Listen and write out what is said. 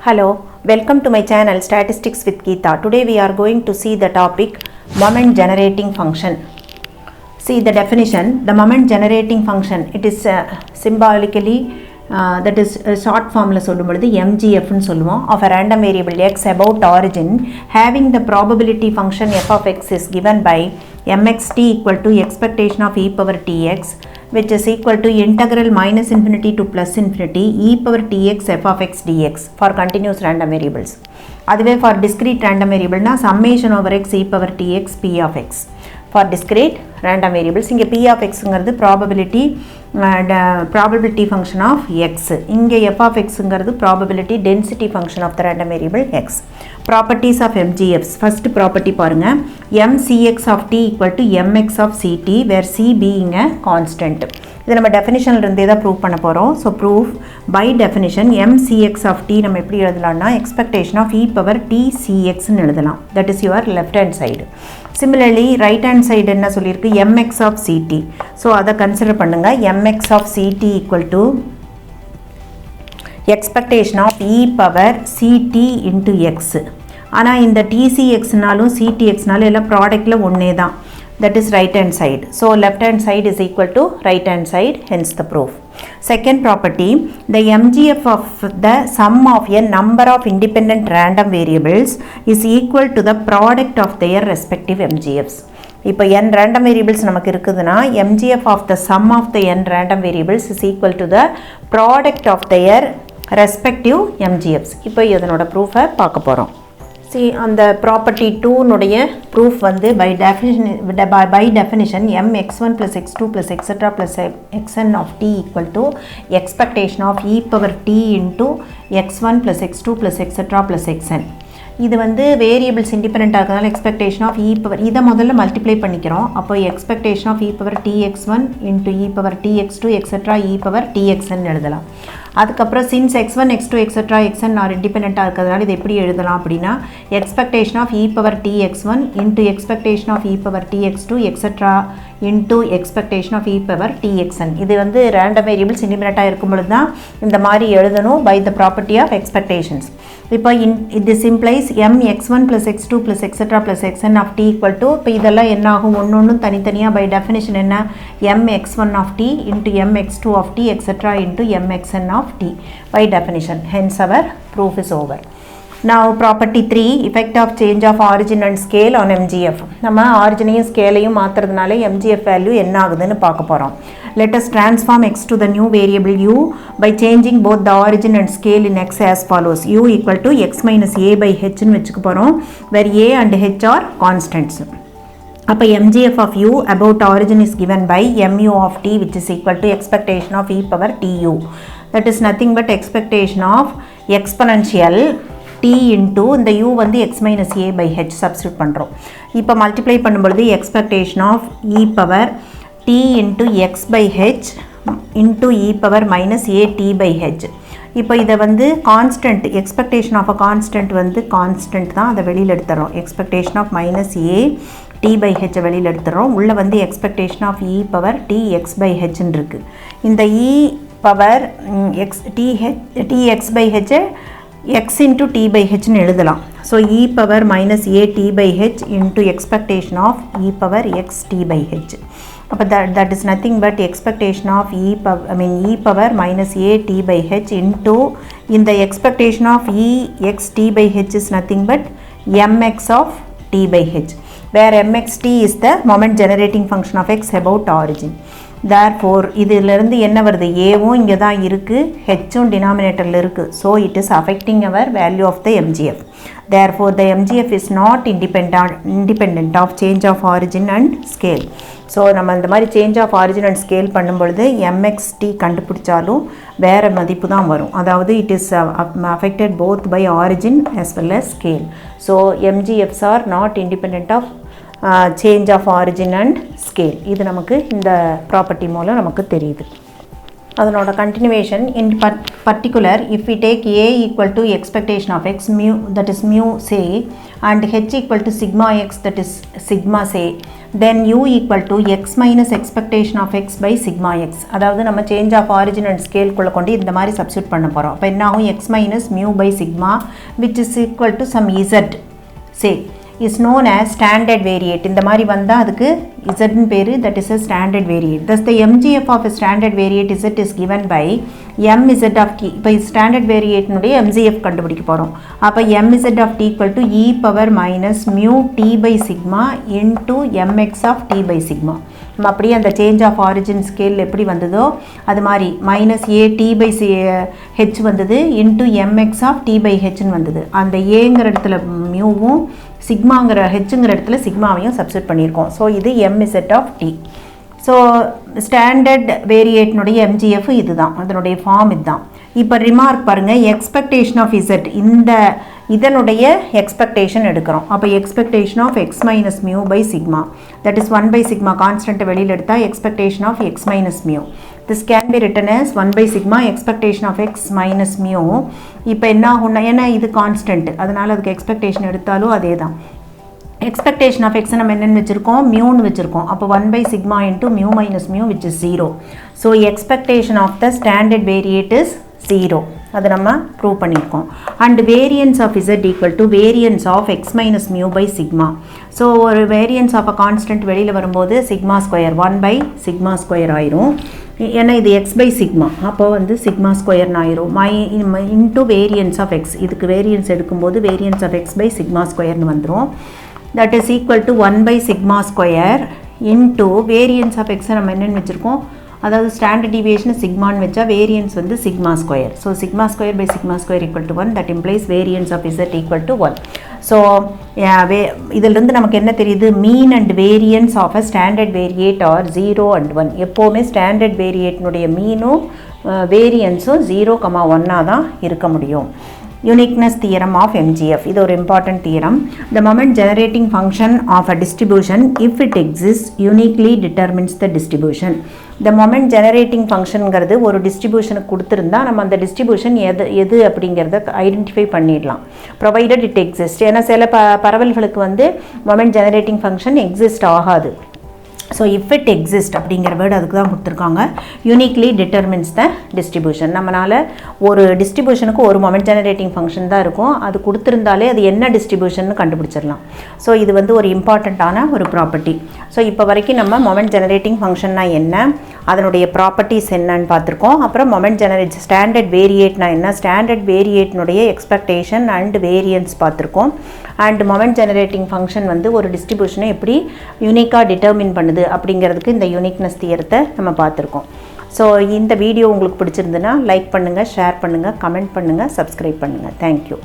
Hello, welcome to my channel Statistics with Geetha. Today we are going to see the topic moment generating function. See the definition. The moment generating function, it is symbolically that is short form la sollumbodu MGF nu solluvom of a random variable x about origin having the probability function f of x is given by mxt equal to expectation of e power tx which is equal to integral minus infinity to plus infinity e power tx f of x dx for continuous random variables. அதுவே for discrete random variable na summation over x e power tx p of x. For discrete random variables இங்கே p of x ங்கிறது probability function of x. இங்கே f of x ங்கிறது probability density function of the random variable x. Properties of MGFs. First property பாருங்க mcx of t equal to mx of ct where c being a constant. இது நம்ம டெஃபினிஷன்ல இருந்தே தான் prove பண்ண போகிறோம். So proof by definition mcx of t நம்ம எப்படி எழுதலாம்னா expectation of e power t cxன்னு எழுதலாம். That is your left hand side. Similarly right hand side என்ன சொல்லியிருக்கு mx of ct. ஸோ அதை கன்சிடர் பண்ணுங்க. mx of ct equal to expectation of e power ct into x. ஆனால் இந்த tcxனாலும் ctxனாலும் எல்லாம் ப்ராடக்டில் ஒன்றே தான். That is right hand side. So left hand side is equal to right hand side, hence the proof. Second property, the MGF of the sum of a number of independent random variables is equal to the product of their respective MGFs. இப்போ n random variables நமக்கு இருக்குதுன்னா MGF of the sum of the n random variables is equal to the product of their respective MGFs. இப்போ இதனோட ப்ரூஃபை பார்க்க போகிறோம். See on the property 2 நுடைய proof வந்து by definition mx1 plus x2 plus etc plus xn of t equal to expectation of e power t into x1 plus x2 plus etc plus xn. இது வந்து variables இண்டிபெண்டண்டாக இருக்கிறதுனால expectation of e power இதை முதல்ல multiply பண்ணிக்கிறோம். அப்போ expectation of e power tx1 into e power tx2 etcetera e power txn எழுதலாம். அதுக்கப்புறம் since x1 x2 etcetera xn are இண்டிபெண்டண்டாக இருக்கிறதுனால இது எப்படி எழுதலாம் அப்படின்னா expectation of e power tx1 into expectation of e power tx2 etcetera into expectation of e power txn. இது வந்து ரேண்டம் வேரியபிள்ஸ் இண்டிபெண்டண்டாக இருக்கும் பொழுது தான் இந்த மாதிரி எழுதணும் by the property of expectations. இப்போ this implies mx1 plus x2 plus etc plus xn of t equal to இப்போ இதெல்லாம் என்ன ஆகும் ஒன்னொன்னும் தனித்தனியாக by definition என்ன mx1 of t into mx2 of t etc into mxn of t by definition. Hence our proof is over. Now property 3 effect of change of origin and scale on MGF. நம்ம ஆரிஜினையும் ஸ்கேலையும் மாற்றுறதுனால MGF value என்ன ஆகுதுன்னு பார்க்க போகிறோம். Let us transform x to the new variable u by changing both the origin and scale in x as follows. U equal to x minus a by h ன்னு வச்சுக்க போகிறோம் where a and h are constants. அப்போ MGF of u about origin is given by mu of t which is equal to expectation of e power tu. That is nothing but expectation of exponential t into இந்த u வந்து x minus a by h substitute பண்ணுறோம். இப்போ multiply பண்ணும்பொழுது expectation of e power t into x by h into e power minus a t by h. இப்போ இதை வந்து constant expectation of a constant வந்து constant தான் அதை வெளியில் எடுத்துறோம். Expectation of minus a t by ஹெச்சை வெளியில் எடுத்துறோம். உள்ளே வந்து expectation of e power t x by ஹெச்ன்னு இருக்குது. இந்த e power x t x by ஹெச்சை எக்ஸ் இன்ட்டு டி பை ஹெச்னு எழுதலாம். So e power minus a t by h into expectation of e power x t by h. அப்போ that is nothing but expectation of e power minus a t by h into in the expectation of e x t by h is nothing but mx of t by h where mxt is the moment generating function of x about origin. Therefore இதிலிருந்து என்ன வருது ஏவும் இங்கே தான் இருக்குது ஹெச்சும் டினாமினேட்டரில் இருக்குது. So it is affecting our value of the MGF. Therefore the MGF is not independent of change of origin and scale. So நம்ம இந்த மாதிரி change of origin and scale பண்ணும்பொழுது mxt கண்டுபிடிச்சாலும் வேறு மதிப்பு தான் வரும். அதாவது it is affected both by origin as well as scale. So MGFs are not independent of change of origin and scale. இது நமக்கு இந்த ப்ராப்பர்ட்டி மூலம் நமக்கு தெரியுது. அதனோட continuation in particular if we take a equal to expectation of x mu that is mu say and h equal to sigma x, that is sigma say, then u equal to x minus expectation of x by sigma x. அதாவது நம்ம change of origin and scale குள்ள கொண்டு இந்த மாதிரி substitute பண்ண போறோம். அப்ப என்ன ஆகும்? x minus mu by sigma which is equal to some z say is known as standard variate. இந்த மாதிரி வந்தா அதுக்கு z ன் பேரு, that is a standard variate. Thus the mgf of a standard variate z is given by mz of t. இப்போ standard variate னுடைய mgf கண்டுபிடிக்க போறோம். அப்ப mz of t equal to e power minus mu t by sigma into mx of t by sigma. நம்ம அப்படியே அந்த change of origin scale எப்படி வந்ததோ அது மாதிரி minus a t by h வந்தது into mx of t by ஹெச்னு வந்தது. அந்த ஏங்கிற இடத்துல மியூவும் சிக்மாங்கிற ஹெச்சுங்கிற இடத்துல சிக்மாவையும் சப்ஸ்டிட் பண்ணியிருக்கோம். ஸோ இது mz of t. So standard வேரியேட்னுடைய எம்ஜிஎஃப் இதுதான், அதனுடைய ஃபார்ம் இதுதான். இப்போ ரிமார்க் பாருங்கள், எக்ஸ்பெக்டேஷன் ஆஃப் இசட், இந்த இதனுடைய எக்ஸ்பெக்டேஷன் எடுக்கிறோம். அப்போ expectation of X minus mu by sigma, that is 1 by sigma கான்ஸ்டன்ட்டை வெளியில் எடுத்தால் expectation of X minus mu. This can be written as 1 by sigma expectation of X minus mu. இப்போ என்ன ஆகும்னா, ஏன்னா இது கான்ஸ்டன்ட், அதனால் அதுக்கு எக்ஸ்பெக்டேஷன் எடுத்தாலும் அதே தான். எக்ஸ்பெக்டேஷன் ஆஃப் எக்ஸ் நம்ம என்னென்னு வச்சுருக்கோம்? மியூன்னு வச்சுருக்கோம். அப்போ 1 by sigma into mu minus mu which is 0. So expectation of the standard variate is 0. அது நம்ம ப்ரூவ் பண்ணியிருக்கோம். And variance of z equal to variance of X minus mu by sigma. So ஒரு variance of a constant வெளியில் வரும்போது sigma square 1 by sigma square ஆயிரும். ஏன்னா இது X by sigma, அப்போ வந்து சிக்மா ஸ்கொயர்னு ஆயிரும். இன்ட்டு வேரியன்ஸ் ஆஃப் எக்ஸ், இதுக்கு வேரியன்ஸ் எடுக்கும்போது variance of X by sigma ஸ்கொயர்னு வந்துடும். That is equal to 1 by sigma square into variance of எக்ஸை நம்ம என்னென்னு வச்சுருக்கோம், அதாவது ஸ்டாண்டர்ட் டிவியேஷன் சிக்மான்னு வச்சா வேரியன்ஸ் வந்து sigma square. So sigma square by sigma square equal to 1, that implies variance of Z equal to 1. So இதிலிருந்து நமக்கு என்ன தெரியுது? Mean and variance of a standard variate are 0 and 1. எப்போவுமே ஸ்டாண்டர்ட் வேரியேட்னுடைய மீனும் வேரியன்ஸும் 0,1 தான் இருக்க முடியும். Uniqueness theorem of MGF. இது ஒரு important theorem. The moment generating function of a distribution, if it exists, uniquely determines the distribution. The moment generating functionங்கிறது ஒரு டிஸ்ட்ரிபியூஷனுக்கு கொடுத்துருந்தா நம்ம அந்த டிஸ்ட்ரிபியூஷன் எது அப்படிங்கிறத ஐடென்டிஃபை பண்ணிடலாம், ப்ரொவைடட் இட் எக்ஸிஸ்ட். ஏன்னா சில பரவல்களுக்கு வந்து மொமெண்ட் ஜெனரேட்டிங் ஃபங்க்ஷன் எக்ஸிஸ்ட் ஆகாது. ஸோ இஃப் இட் எக்ஸிஸ்ட் அப்படிங்கிற வேர்டு அதுக்கு தான் கொடுத்துருக்காங்க. யூனிக்லி டிட்டர்மின்ஸ் த டிஸ்ட்ரிபியூஷன். நம்மளால் ஒரு டிஸ்ட்ரிபியூஷனுக்கு ஒரு மொமெண்ட் ஜெனரேட்டிங் ஃபங்க்ஷன் தான் இருக்கும், அது கொடுத்துருந்தாலே அது என்ன டிஸ்ட்ரிபியூஷன் கண்டுபிடிச்சிடலாம். ஸோ இது வந்து ஒரு இம்பார்ட்டண்ட்டான ஒரு ப்ராப்பர்ட்டி. ஸோ இப்போ வரைக்கும் நம்ம மொமெண்ட் ஜெனரேட்டிங் ஃபங்க்ஷன்னா என்ன, அதனுடைய ப்ராப்பர்ட்டிஸ் என்னன்னு பார்த்துருக்கோம். அப்புறம் மொமெண்ட் ஸ்டாண்டர்ட் வேரியேட்னா என்ன, ஸ்டாண்டர்ட் வேரியேட்னுடைய எக்ஸ்பெக்டேஷன் அண்ட் வேரியன்ஸ் பார்த்துருக்கோம். அண்ட் மொமெண்ட் ஜெனரேட்டிங் ஃபங்க்ஷன் வந்து ஒரு டிஸ்ட்ரிபியூஷனை எப்படி யூனிக்காக டிட்டர்மின் பண்ணுது அப்படிங்கிறதுக்கு இந்த யூனிக்னஸ் தியரத்தை நம்ம பார்த்துருக்கோம். ஸோ இந்த வீடியோ உங்களுக்கு பிடிச்சிருந்துன்னா லைக் பண்ணுங்கள், ஷேர் பண்ணுங்கள், கமெண்ட் பண்ணுங்கள், சப்ஸ்கிரைப் பண்ணுங்கள். தேங்க்யூ.